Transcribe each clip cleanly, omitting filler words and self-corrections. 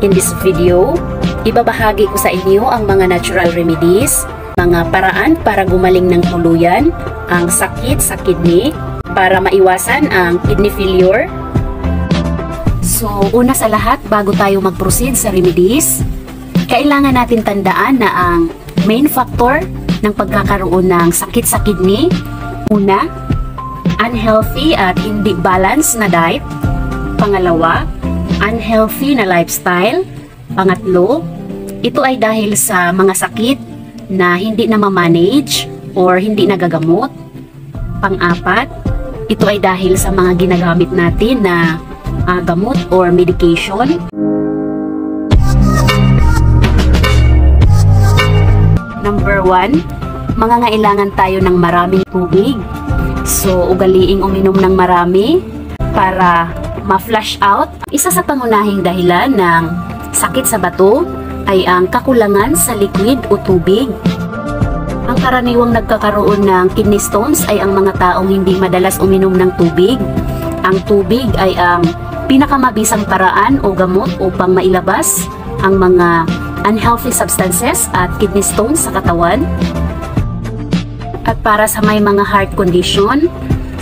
In this video, ibabahagi ko sa inyo ang mga natural remedies, mga paraan para gumaling ng tuluyan ang sakit sa kidney para maiwasan ang kidney failure. So, una sa lahat, bago tayo mag-proceed sa remedies, kailangan natin tandaan na ang main factor ng pagkakaroon ng sakit sa kidney, una, unhealthy at hindi balanced na diet. Pangalawa, unhealthy na lifestyle. Pangatlo, ito ay dahil sa mga sakit na hindi na ma-manage or hindi nagagamot. Pang-apat, ito ay dahil sa mga ginagamit natin na gamot or medication. Number 1, mangangailangan tayo ng maraming tubig. So, ugaliing uminom ng marami para ma-flush out. Isa sa pangunahing dahilan ng sakit sa bato ay ang kakulangan sa liquid o tubig. Ang karaniwang nagkakaroon ng kidney stones ay ang mga taong hindi madalas uminom ng tubig. Ang tubig ay ang pinakamabisang paraan o gamot upang mailabas ang mga unhealthy substances at kidney stones sa katawan. At para sa may mga heart condition,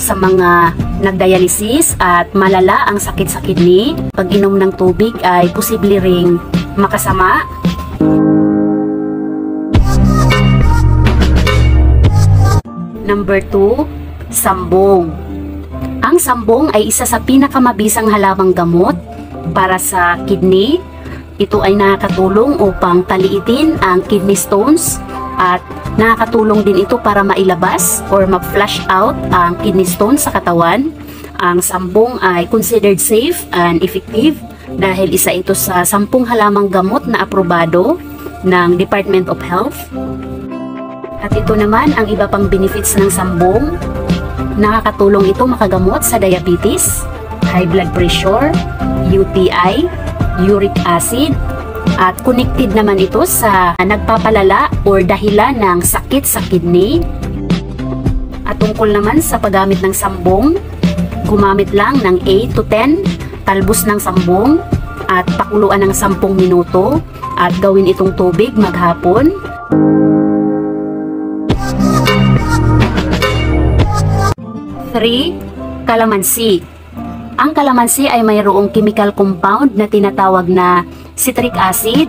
sa mga nagdialysis at malala ang sakit sa kidney, pag-inom ng tubig ay posible ring makasama. Number 2, sambong. Ang sambong ay isa sa pinakamabisang halamang gamot para sa kidney. Ito ay nakakatulong upang taliitin ang kidney stones at nakakatulong din ito para mailabas or ma-flush out ang kidney stones sa katawan. Ang sambong ay considered safe and effective dahil isa ito sa 10 halamang gamot na aprobado ng Department of Health. At ito naman ang iba pang benefits ng sambong. Nakakatulong ito makagamot sa diabetes, high blood pressure, UTI, uric acid, at connected naman ito sa nagpapalala or dahilan ng sakit sa kidney. At tungkol naman sa paggamit ng sambong, gumamit lang ng 8 to 10 talbos ng sambong at pakuluan ng 10 minuto at gawin itong tubig maghapon. Three, kalamansi. Ang kalamansi ay mayroong chemical compound na tinatawag na citric acid.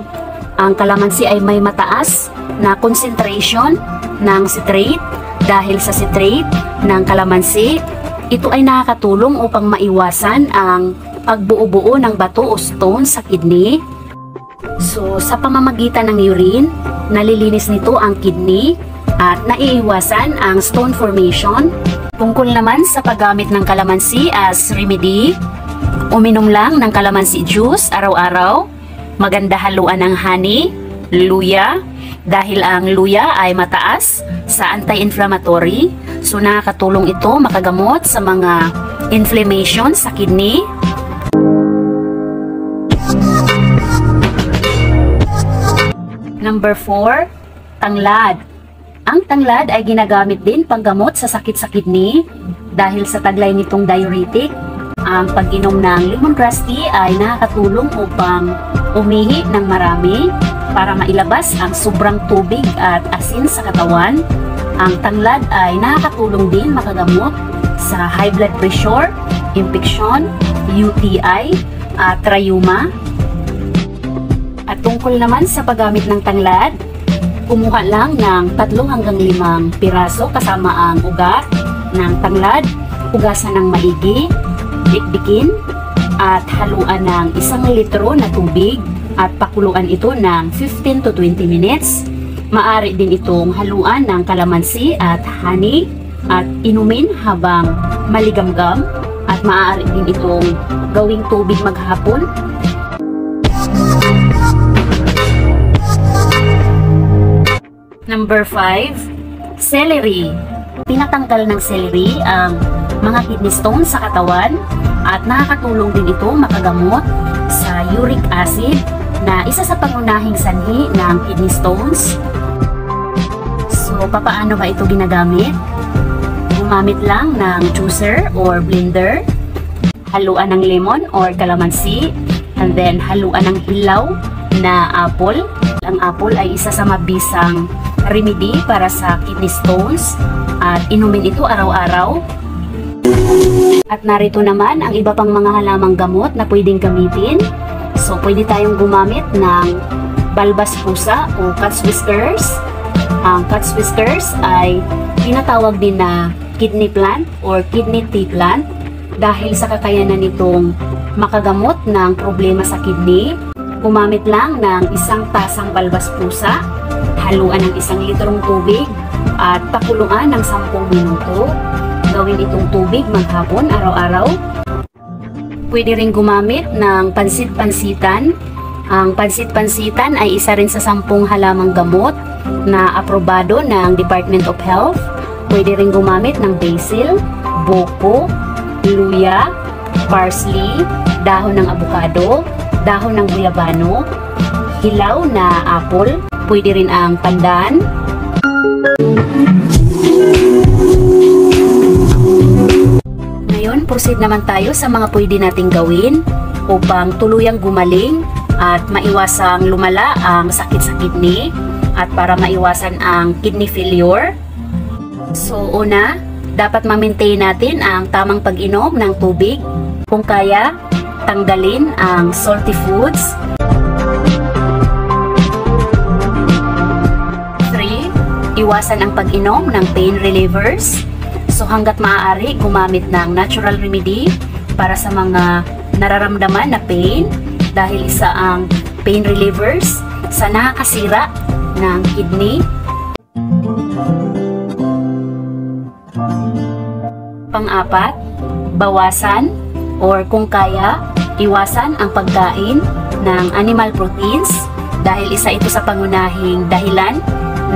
Ang kalamansi ay may mataas na concentration ng citrate. Dahil sa citrate ng kalamansi, ito ay nakakatulong upang maiwasan ang pagbuo-buo ng bato o stone sa kidney. So, sa pamamagitan ng urine, nalilinis nito ang kidney at naiiwasan ang stone formation. Tungkol naman sa paggamit ng kalamansi as remedy, uminom lang ng kalamansi juice araw-araw. Maganda haluan ng honey, luya, dahil ang luya ay mataas sa anti-inflammatory. So nakakatulong ito makagamot sa mga inflammation sa kidney. Number 4, tanglad. Ang tanglad ay ginagamit din panggamot sa sakit sa kidney dahil sa taglay nitong diuretic. Ang pag-inom ng lemongrass tea ay nakakatulong upang umihi ng marami para mailabas ang sobrang tubig at asin sa katawan. Ang tanglad ay nakakatulong din makagamot sa high blood pressure, infection, UTI at rheuma. At tungkol naman sa paggamit ng tanglad, kumuha lang ng 3 hanggang 5 piraso kasama ang ugat ng tanglad, hugasan ng maigi, dikdikin, at haluan ng 1 litro na tubig at pakuluan ito ng 15 to 20 minutes. Maaari din itong haluan ng kalamansi at honey at inumin habang maligamgam at maaari din itong gawing tubig maghapon. Number 5, celery. Tinatanggal ng celery ang mga kidney stones sa katawan at nakakatulong din ito makagamot sa uric acid na isa sa pangunahing sanhi ng kidney stones. So, papaano ba ito ginagamit? Gumamit lang ng juicer or blender, haluan ng lemon or kalamansi, And then, haluan ng hilaw na apple. Ang apple ay isa sa mabisang remedy para sa kidney stones at inumin ito araw-araw. At narito naman ang iba pang mga halamang gamot na pwedeng gamitin. So, pwede tayong gumamit ng balbas pusa o cat's whiskers. Ang cat's whiskers ay tinatawag din na kidney plant or kidney tea plant dahil sa kakayanan nitong makagamot ng problema sa kidney. Gumamit lang ng isang tasang balbas pusa, haluan ng 1 litrong tubig at pakuluan ng 10 minuto. Gawin itong tubig maghapon araw-araw. Pwede rin gumamit ng pansit-pansitan. Ang pansit-pansitan ay isa rin sa 10 halamang gamot na aprobado ng Department of Health. Pwede rin gumamit ng basil, buko, luya, parsley, dahon ng abukado, dahon ng guyabano, hilaw na apple, pwede rin ang pandan. Ngayon, proceed naman tayo sa mga pwede nating gawin upang tuluyang gumaling at maiwasang lumala ang sakit sa kidney at para maiwasan ang kidney failure. So, una, dapat ma-maintain natin ang tamang pag-inom ng tubig. Kung kaya, tanggalin ang salty foods. 3. Iwasan ang pag-inom ng pain relievers. So hanggat maaari, gumamit ng natural remedy para sa mga nararamdaman na pain dahil isa ang pain relievers sa nakakasira ng kidney. Pang-apat, bawasan or kung kaya, iwasan ang pagkain ng animal proteins dahil isa ito sa pangunahing dahilan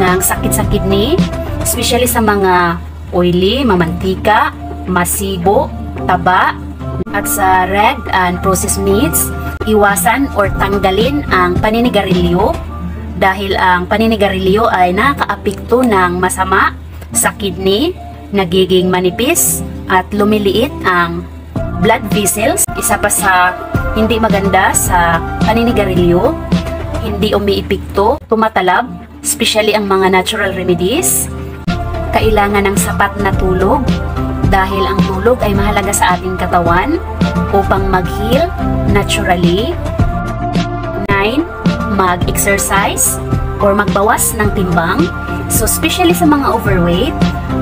ng sakit sa kidney, especially sa mga oily, mamantika, masibo, taba, at sa red and processed meats. Iwasan or tanggalin ang paninigarilyo dahil ang paninigarilyo ay nakakaapekto ng masama sa kidney, nagiging manipis at lumiliit ang blood vessels. Isa pa sa hindi maganda sa paninigarilyo, hindi umiipikto, tumatalab, especially ang mga natural remedies. Kailangan ng sapat na tulog dahil ang tulog ay mahalaga sa ating katawan upang mag-heal naturally. 9. Mag-exercise or magbawas ng timbang. So especially sa mga overweight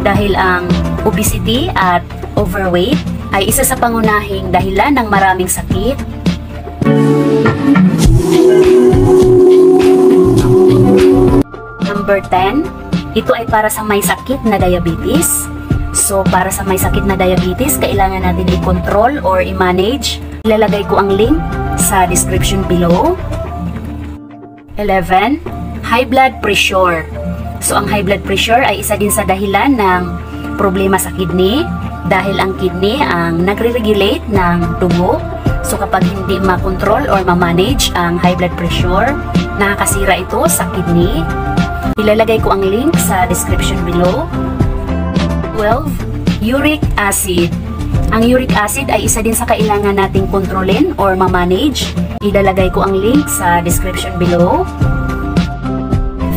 dahil ang obesity at overweight ay isa sa pangunahing dahilan ng maraming sakit. Number 10. Ito ay para sa may sakit na diabetes. So, para sa may sakit na diabetes, kailangan natin i-control or i-manage. Ilalagay ko ang link sa description below. 11. High blood pressure. So, ang high blood pressure ay isa din sa dahilan ng problema sa kidney dahil ang kidney ang nagre-regulate ng dugo. So, kapag hindi ma-control or ma-manage ang high blood pressure, nakakasira ito sa kidney. Ilalagay ko ang link sa description below. 12. Uric acid. Ang uric acid ay isa din sa kailangan nating kontrolin or ma-manage. Ilalagay ko ang link sa description below.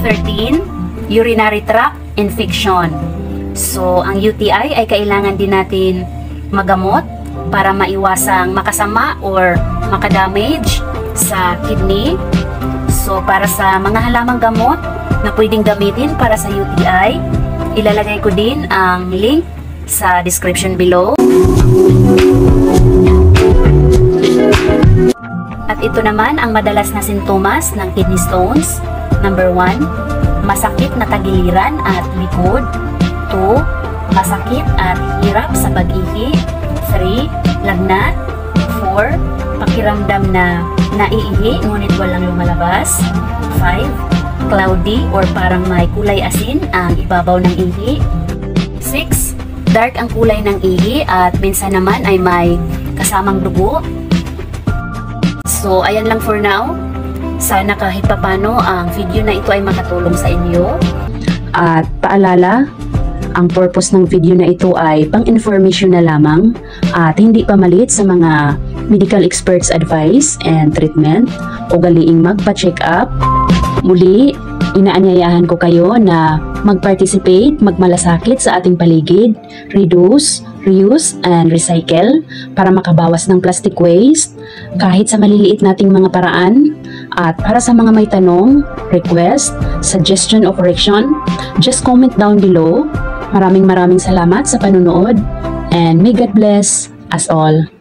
13. Urinary tract infection. So, ang UTI ay kailangan din natin magamot para maiwasang makasama or makadamage sa kidney. So, para sa mga halamang gamot na pwedeng gamitin para sa UTI, ilalagay ko din ang link sa description below. At ito naman ang madalas na sintomas ng kidney stones. Number 1, masakit na tagiliran at likod. 2, masakit at hirap sa pag-ihi. 3, lagnat. 4, pakiramdam na naiihi ngunit walang lumalabas. 5, cloudy or parang may kulay asin ang ibabaw ng ihi. 6, dark ang kulay ng ihi at minsan naman ay may kasamang dugo. So, ayan lang for now. Sana kahit papano ang video na ito ay makatulong sa inyo. At paalala, ang purpose ng video na ito ay pang-information na lamang at hindi pamalit sa mga medical experts advice and treatment o galiing magpa-check up. Muli, inaanyayahan ko kayo na mag-participate, magmalasakit sa ating paligid, reduce, reuse, and recycle para makabawas ng plastic waste kahit sa maliliit nating mga paraan. At para sa mga may tanong, request, suggestion o correction, just comment down below. Maraming salamat sa panunood and may God bless us all.